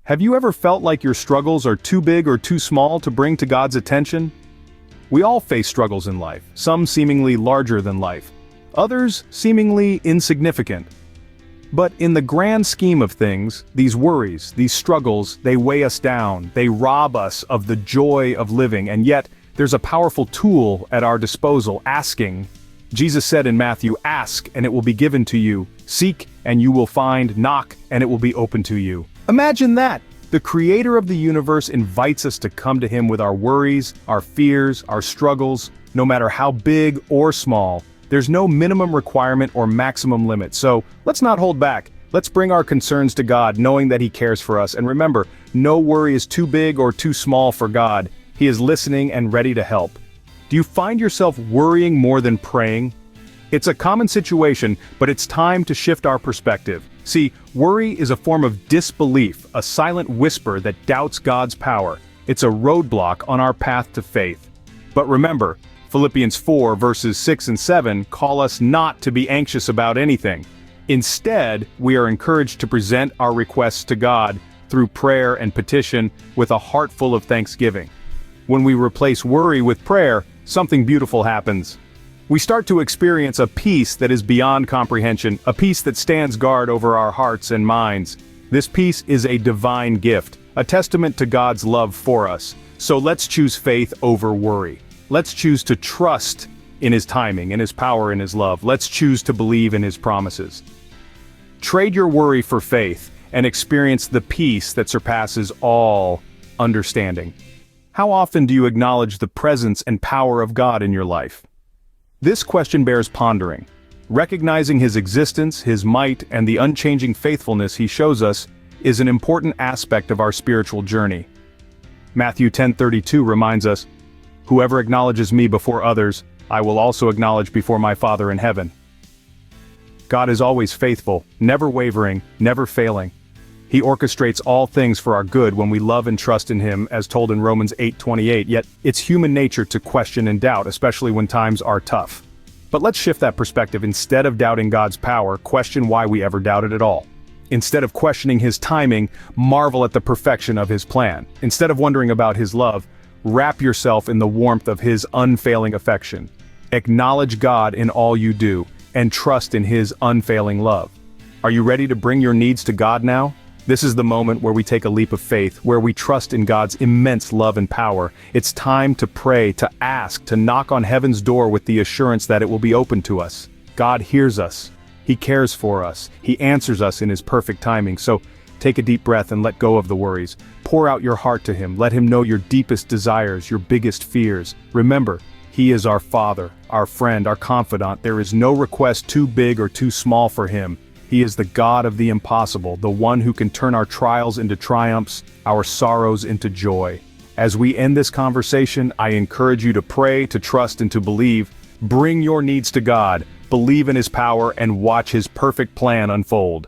Have you ever felt like your struggles are too big or too small to bring to God's attention? We all face struggles in life, some seemingly larger than life, others seemingly insignificant. But in the grand scheme of things, these worries, these struggles, they weigh us down, they rob us of the joy of living, and yet there's a powerful tool at our disposal: asking. Jesus said in Matthew, "Ask, and it will be given to you. Seek, and you will find. Knock, and it will be open to you." Imagine that! The Creator of the universe invites us to come to Him with our worries, our fears, our struggles, no matter how big or small. There's no minimum requirement or maximum limit, so let's not hold back. Let's bring our concerns to God, knowing that He cares for us. And remember, no worry is too big or too small for God. He is listening and ready to help. Do you find yourself worrying more than praying? It's a common situation, but it's time to shift our perspective. See, worry is a form of disbelief, a silent whisper that doubts God's power. It's a roadblock on our path to faith. But remember, Philippians 4 verses 6 and 7 call us not to be anxious about anything. Instead, we are encouraged to present our requests to God through prayer and petition with a heart full of thanksgiving. When we replace worry with prayer, something beautiful happens. We start to experience a peace that is beyond comprehension, a peace that stands guard over our hearts and minds. This peace is a divine gift, a testament to God's love for us. So let's choose faith over worry. Let's choose to trust in His timing, in His power, in His love. Let's choose to believe in His promises. Trade your worry for faith and experience the peace that surpasses all understanding. How often do you acknowledge the presence and power of God in your life? This question bears pondering. Recognizing His existence, His might, and the unchanging faithfulness He shows us is an important aspect of our spiritual journey. Matthew 10:32 reminds us, "Whoever acknowledges me before others, I will also acknowledge before my Father in heaven." God is always faithful, never wavering, never failing. He orchestrates all things for our good when we love and trust in Him, as told in Romans 8:28, yet it's human nature to question and doubt, especially when times are tough. But let's shift that perspective. Instead of doubting God's power, question why we ever doubted at all. Instead of questioning His timing, marvel at the perfection of His plan. Instead of wondering about His love, wrap yourself in the warmth of His unfailing affection. Acknowledge God in all you do, and trust in His unfailing love. Are you ready to bring your needs to God now? This is the moment where we take a leap of faith, where we trust in God's immense love and power. It's time to pray, to ask, to knock on heaven's door with the assurance that it will be open to us. God hears us. He cares for us. He answers us in His perfect timing. So take a deep breath and let go of the worries. Pour out your heart to Him. Let Him know your deepest desires, your biggest fears. Remember, He is our Father, our friend, our confidant. There is no request too big or too small for Him. He is the God of the impossible, the one who can turn our trials into triumphs, our sorrows into joy. As we end this conversation, I encourage you to pray, to trust, and to believe. Bring your needs to God, believe in His power, and watch His perfect plan unfold.